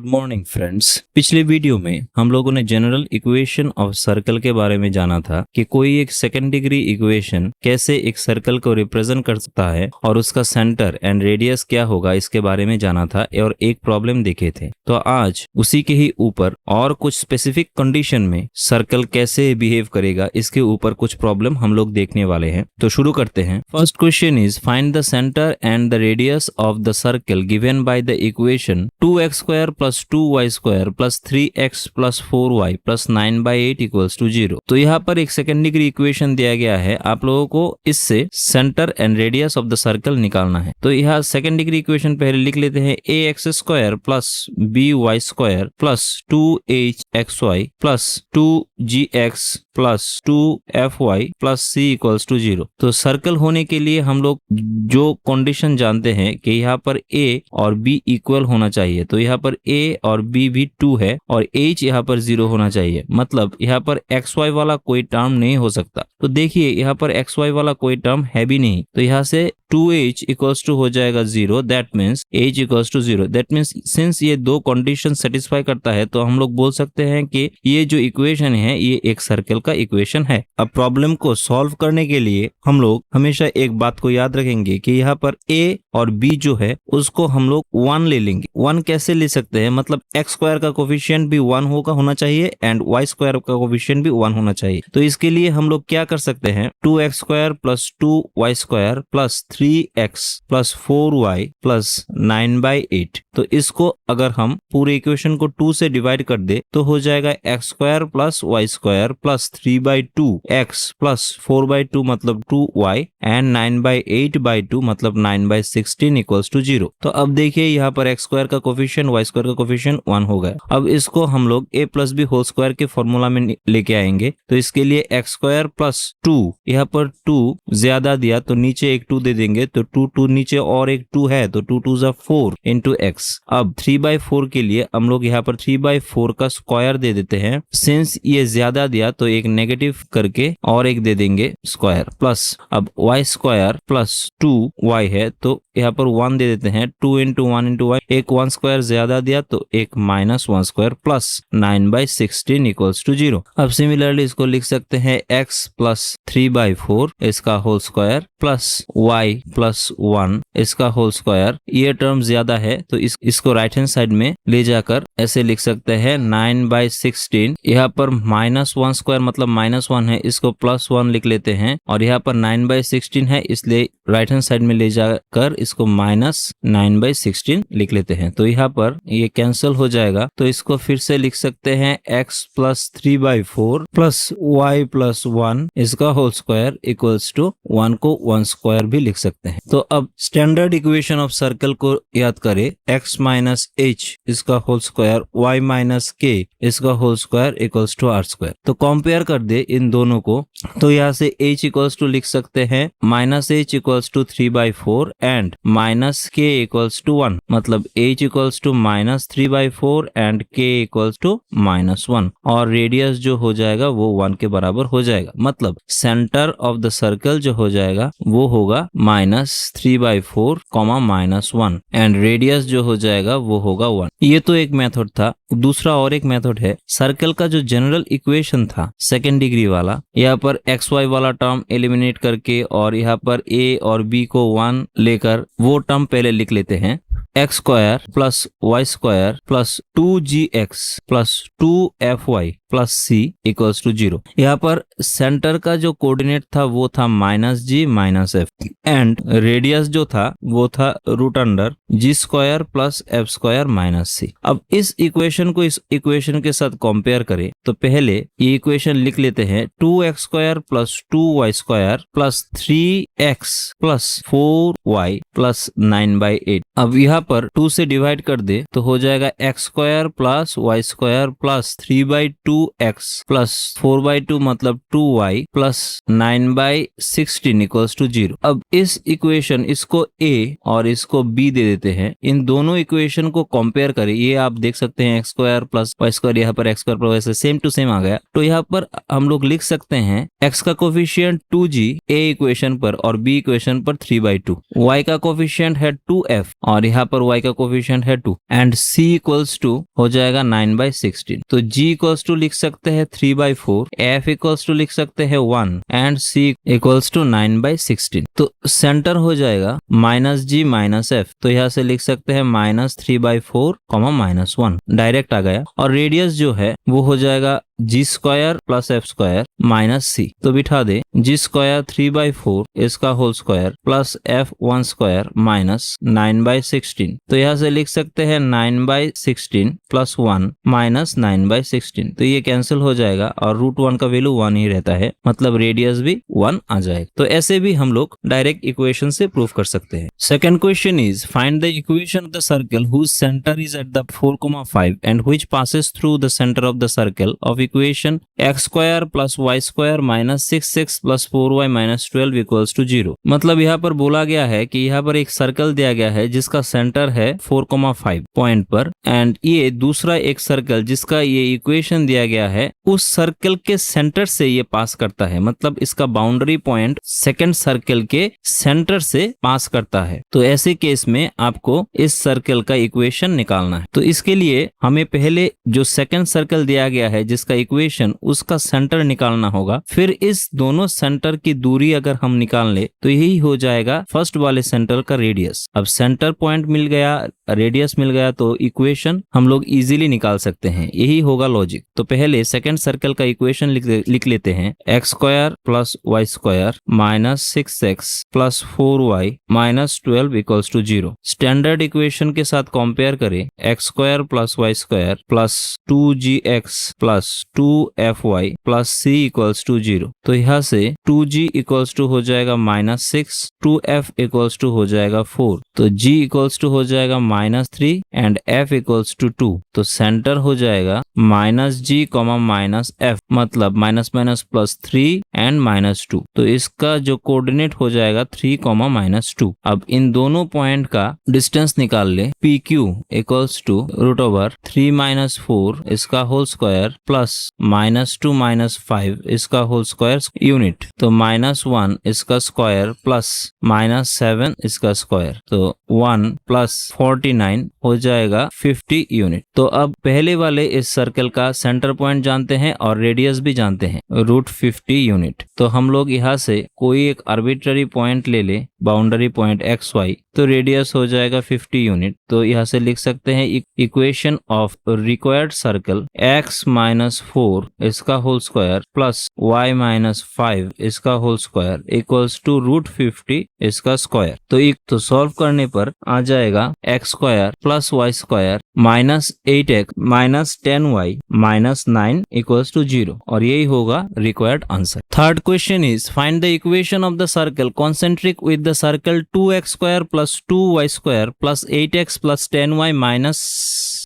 Good morning friends. पिछले video में हम लोगों ने जनरल इक्वेशन ऑफ सर्कल के बारे में जाना था कि कोई एक सेकंड डिग्री इक्वेशन कैसे एक सर्कल को रिप्रेजेंट कर सकता है और उसका सेंटर एंड रेडियस क्या होगा, इसके बारे में जाना था और एक प्रॉब्लम देखे थे। तो आज उसी के ही ऊपर और कुछ स्पेसिफिक कंडीशन में सर्कल कैसे बिहेव करेगा, इसके ऊपर कुछ प्रॉब्लम हम लोग देखने वाले हैं। तो शुरू करते हैं। First question is find the centre and the radius of the circle given by the equation 2x² + 2y² + 3x + 4y + 9/8 = 0। तो यहाँ पर एक सेकंड डिग्री इक्वेशन दिया गया है, आप लोगों को इससे centre and radius of the circle निकालना है। तो यहाँ सेकंड डिग्री इक्वेशन पहले लिख लेते हैं। ax² + by² + 2hxy + 2gx + 2fy + c = 0। तो सर्कल होने के लिए हम लोग जो कंडीशन जानते हैं कि यहाँ पर a और b इक्वल होना चाहिए। तो यहाँ पर a और b भी 2 है और h यहाँ पर 0 होना चाहिए, मतलब यहाँ पर xy वाला कोई टर्म नहीं हो सकता। तो देखिए यहाँ पर xy वाला कोई टर्म है भी नहीं, तो यहाँ से 2h = हो जाएगा 0, that means h = 0। That means since ये दो कंडीशन सेटिस्फाई करता है तो हम लोग बोल सकते हैं कि ये जो इक्वेशन है ये एक सर्कल का इक्वेशन है। अब प्रॉब्लम को सॉल्व करने के लिए हम लोग हमेशा एक बात को याद रखेंगे कि यहाँ पर a और b जो है उसको हम लोग 1 ले लेंगे। 1 कैसे ले सकते हैं, मतलब x² का कोफिशिएंट भी 1 होना चाहिए एंड y² का कोफिशिएंट भी 1 होना चाहिए। तो इसके लिए हम लोग क्या कर सकते हैं, 2x² + 2y² + 3x + 4y + 9/8। तो इसको अगर हम पूरे इक्वेशन को 2 से डिवाइड कर दे तो हो जाएगा x² + y² + 3/2x + 4/2 मतलब 2y एंड 9/8/2 मतलब 9/16 = 0। तो अब देखिए यहाँ पर x² का कोफिशिएंट y² का कोफिशिएंट 1 हो गया। अब इसको हम लोग a + b होल स्क्वायर के फॉर्मूला में लेके आएंगे। तो इसके लिए x² + 2, यहाँ पर 2 ज्यादा दिया तो नीचे एक 2 दे देंगे, तो 2 नीचे और एक 2 है तो 2 2 4 × x। अब 3/4 के लिए हम लोग यहाँ पर 3/4 का स्क्वायर दे देते हैं। सिंस ये ज्यादा दिया तो एक नेगेटिव करके और एक दे देंगे स्क्वायर, प्लस अब y² + 2y है तो यहाँ पर 1 दे देते हैं। 2 × 1 × y, एक 1 स्क्वायर ज्यादा दिया तो एक -1 स्क्वायर प्लस 9/16 = 0। अब सिमिलरली इसको लिख सकते हैं x + 3/4 इसका होल स्क्वायर प्लस y + 1 इसका होल स्क्वायर। ये टर्म ज्यादा है तो इसको राइट हैंड साइड में ले जाकर ऐसे लिख सकते हैं 9/16। यहाँ पर -1 स्क्वायर मतलब -1 है, इसको +1 लिख लेते हैं और यहाँ पर 9/16 है इसलिए राइट हैंड साइड में ले जाकर इसको -9/16 लिख लेते हैं। तो यहाँ पर ये कैंसिल हो जाएगा, तो इसको फिर से लिख सकते हैं x + 3/4 + y + 1 इसका होल स्क्वायर = 1 को 1 स्क्वायर भी लिख सकते हैं। तो अब स्टैंडर्ड इक्वेशन ऑफ सर्कल को याद करें, x - h इसका होल स्क्वायर y - k इसका होल स्क्वायर = r²। तो कंपेयर कर दे इन दोनों को, तो यहाँ से h = लिख सकते हैं -h = 3/4 एंड -k = 1, मतलब h = -3/4 एंड k = -1 और रेडियस जो हो जाएगा वो 1 के बराबर हो जाएगा। मतलब सेंटर ऑफ द सर्कल जो हो जाएगा वो होगा -3/4, -1 एंड रेडियस जो हो जाएगा वो होगा 1। ये तो एक मेथड था। दूसरा और एक मेथड है, सर्कल का जो जनरल इक्वेशन था सेकेंड डिग्री वाला, यहाँ पर xy वाला टर्म एलिमिनेट करके और यहाँ पर a और b को 1 लेकर वो टर्म पहले लिख लेते हैं। x² + y² + 2gx + 2fy + c = 0। यहाँ पर सेंटर का जो कोऑर्डिनेट था वो था -g - f एंड रेडियस जो था वो था √g² + f² - c। अब इस इक्वेशन को इस इक्वेशन के साथ कंपेयर करें तो पहले ये इक्वेशन लिख लेते हैं। 2x² + 2y² + 3x + 4y + 9/8। अब यहाँ पर 2 से डिवाइड कर दे तो हो जाएगा x² + y² + 3/2x + 4/2 मतलब 2y + 9/16 = 0। अब इस इक्वेशन इसको a और इसको b दे देते हैं। इन दोनों इक्वेशन को कंपेयर करें, ये आप देख सकते हैं x² + y², यहाँ पर x² + y² same to same आ गया। तो यहाँ पर हम लोग लिख सकते हैं x का कोफिशिएंट 2g a इक्वेशन पर और b इक्वेशन पर 3/2, y का कोफिशिएंट है 2f और यहाँ पर y का कोफिशिएंट है 2 एंड c इक्वल्स टू हो जाएगा 9/16। तो g इक्वल्स टू लिख सकते हैं 3/4, f इक्वल्स टू लिख सकते हैं 1 एंड c इक्वल्स टू 9/16। तो सेंटर हो जाएगा -g -f, तो यहाँ से लिख सकते हैं -3/4, -1 डायरेक्ट आ गया। और रेडियस जो है वो हो जाएगा g square plus f square minus c। तो बिठा दे g स्क्वायर 3/4 इसका whole square plus f 1 square minus 9/16। तो यहाँ से लिख सकते हैं 9/16 प्लस 1 माइनस 9/16। तो ये कैंसिल हो जाएगा और √1 का वैल्यू 1 ही रहता है, मतलब रेडियस भी 1 आ जाएगा। तो ऐसे भी हम लोग डायरेक्ट इक्वेशन से प्रूव कर सकते हैं। Second question is find the equation of the circle whose centre is at the 4,5 and which passes through the centre of the circle of equation x square plus y square minus 6x plus 4y minus 12 equals to 0। मतलब यहाँ पर बोला गया है कि यहाँ पर एक सर्कल दिया गया है जिसका सेंटर है 4,5 पॉइंट पर एंड ये दूसरा एक सर्कल जिसका ये इक्वेशन दिया गया है उस सर्कल के सेंटर से ये पास करता है, मतलब इसका बाउंड्री पॉइंट सेकंड सर्कल के सेंटर से पास करता है। तो ऐसे केस में आपको इस सर्कल का इक्वेशन निकालना है। तो इसके लिए हमें पहले जो सेकंड सर्कल दिया गया है जिसका इक्वेशन उसका सेंटर निकालना होगा, फिर इस दोनों सेंटर की दूरी अगर हम निकाल ले तो यही हो जाएगा फर्स्ट वाले सेंटर का रेडियस। अब सेंटर पॉइंट मिल गया, रेडियस मिल गया, तो इक्वेशन हम लोग इजीली निकाल सकते हैं। यही होगा लॉजिक। तो पहले सेकंड सर्कल का इक्वेशन लिख लेते हैं। X square plus y square minus 6x plus 4y minus 12 equals to 0। Standard equation के साथ कंपेयर करें, x square plus y square plus 2gx plus 2fy plus c equals to 0। तो यहाँ से 2g इक्वल्स टू हो जाएगा -6, 2f equals to हो जाएगा 4, तो g इक्वल्स टू हो जाएगा -3 एंड f इक्वल्स टू 2। तो सेंटर हो जाएगा -g, -f, मतलब -+3 एंड -2। तो इसका जो कोऑर्डिनेट हो जाएगा 3, -2। अब इन दोनों पॉइंट का डिस्टेंस निकाल ले। pq इक्वल्स टू √3 - 4 इसका होल स्क्वायर प्लस -2 - 5 इसका होल स्क्वायर यूनिट, तो -1 इसका स्क्वायर प्लस -7 इसका स्क्वायर, तो 1 प्लस 49 हो जाएगा 50 यूनिट। तो अब पहले वाले इस सर्कल का सेंटर पॉइंट जानते हैं और रेडियस भी जानते हैं, √50 यूनिट। तो हम लोग यहाँ से कोई एक आर्बिट्ररी पॉइंट ले ले, बाउंड्री पॉइंट XY, तो रेडियस हो जाएगा 50 यूनिट। तो यहाँ से लिख सकते हैं equation of required circle x - 4 इसका होल स्क्वायर प्लस y - 5 इसका होल स्क्वायर इक्वल्स टू √50 इसका स्क्वायर। तो सॉल्व करने पर आ जाएगा x square plus y square minus 8x minus 10y minus 9 equals to 0, और यही होगा required answer. Third question is find the equation of the circle concentric with the circle 2x square plus 2y square plus 8x plus 10y minus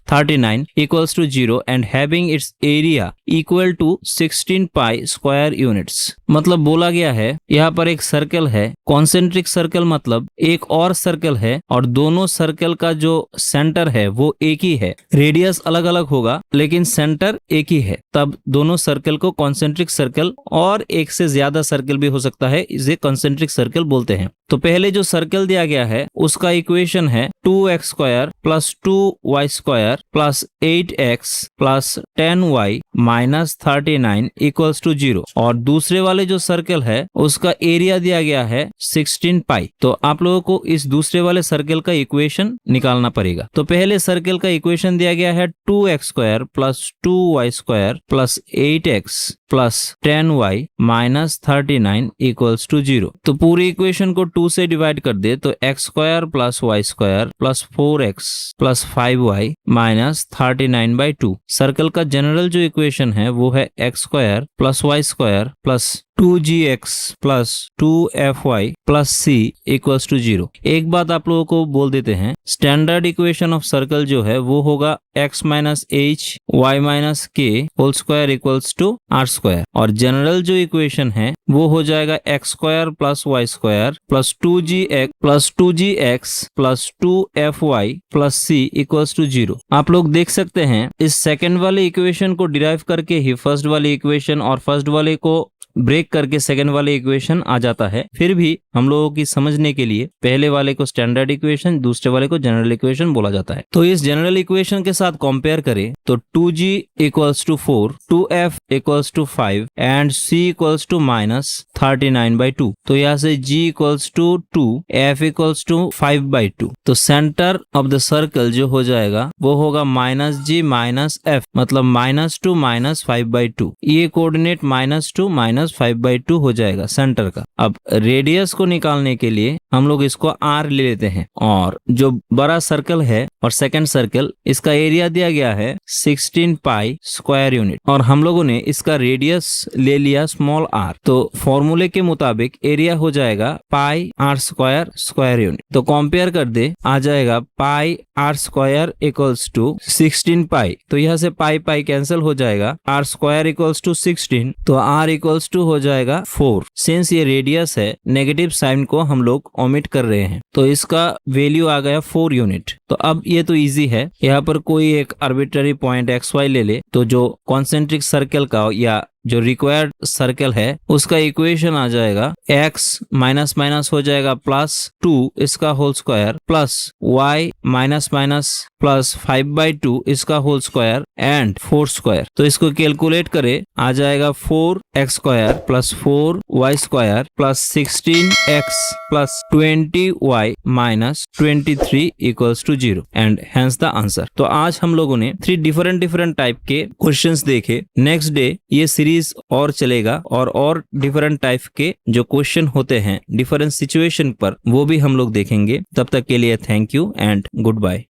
39 equals to 0 and having its area equal to 16 pi square units। मतलब बोला गया है यहाँ पर एक circle है, concentric circle मतलब एक और सर्कल है और दोनों सर्कल का जो सेंटर है वो एक ही है, रेडियस अलग अलग होगा लेकिन सेंटर एक ही है, तब दोनों सर्कल को कॉन्सेंट्रिक सर्कल, और एक से ज्यादा सर्कल भी हो सकता है, इसे कॉन्सेंट्रिक सर्कल बोलते हैं। तो पहले जो सर्कल दिया गया है उसका इक्वेशन है 2x square plus 2y square plus 8x plus 10y minus 39 equals to 0, और दूसरे वाले जो सर्कल है उसका एरिया दिया गया है 16 पाई। तो आप लोगों को इस दूसरे वाले सर्कल का इक्वेशन निकालना पड़ेगा। तो पहले सर्कल का इक्वेशन दिया गया है 2x square plus 2y square plus 8x plus 10y minus 39 equals to 0। तो पूरी इक्वेशन को 2 से डिवाइड कर दे तो x square plus y square plus 4x plus 5y minus 39/2। Circle का जनरल जो इक्वेशन है वो है x square plus y square plus 2gx plus 2fy plus c equals to 0। एक बात आप लोगों को बोल देते हैं, स्टैंडर्ड इक्वेशन ऑफ सर्कल जो है वो होगा x minus h y minus k whole square equals to r square, और जनरल जो इक्वेशन है वो हो जाएगा x square plus y square plus 2gx plus 2fy plus c equals to 0। आप लोग देख सकते हैं इस सेकंड वाले इक्वेशन को डिराइव करके ही फर्स्ट वाले इक्वेशन और फर्स्ट वाले को ब्रेक करके सेकंड वाले इक्वेशन आ जाता है। फिर भी हम लोगों की समझने के लिए पहले वाले को स्टैंडर्ड इक्वेशन, दूसरे वाले को जनरल इक्वेशन बोला जाता है। तो इस जनरल इक्वेशन के साथ कंपेयर करें तो 2g equals to 4, 2f equals to 5 and c equals to -39/2। तो यहाँ से g equals to 2, f equals to 5/2। तो सेंटर ऑफ द सर्कल जो हो जाएगा वो होगा -g -f, मतलब -2 -5/2। ये कोऑर्डिनेट -2 -5/2 हो जाएगा सेंटर का। अब रेडियस को निकालने के लिए हम लोग इसको r ले लेते हैं, और जो बड़ा सर्कल है और सेकंड सर्कल, इसका एरिया दिया गया है 16 पाई स्क्वायर यूनिट, और हम लोगों ने इसका रेडियस ले लिया स्मॉल r। तो फॉर्मूले के मुताबिक एरिया हो जाएगा पाई r स्क्वायर स्क्वायर यूनिट। तो कंपेयर कर दे, आ जाएगा पाई r स्क्वायर इक्वल्स टू 16 पाई। तो यहाँ से पाई पाई कैंसिल हो जाएगा, r स्क्वायर इक्वल्स टू 16, तो r इक्वल्स टू हो जाएगा 4। सिंस ये रेडियस है, नेगेटिव साइन को हम लोग ओमिट कर रहे हैं, तो इसका वैल्यू आ गया 4 यूनिट। तो अब ये तो इजी है, यहाँ पर कोई एक आर्बिट्ररी पॉइंट XY ले ले, तो जो कॉन्सेंट्रिक सर्कल का या जो रिक्वायर्ड सर्कल है उसका इक्वेशन आ जाएगा x माइनस माइनस हो जाएगा +2 इसका whole square, plus y minus minus plus 5/2 इसका होल स्क्वायर एंड 4 स्क्वायर। तो इसको कैलकुलेट करे, आ जाएगा 4x square plus 4y square plus 16x plus 20y minus 23 equals to 0 and hence the answer. तो आज हम लोगों ने 3 डिफरेंट टाइप के क्वेश्चंस देखे। नेक्स्ट डे ये सीरीज और चलेगा, और डिफरेंट टाइप के जो क्वेश्चन होते हैं डिफरेंट सिचुएशन पर, वो भी हम लोग देखेंगे। तब तक के लिए thank you and good bye.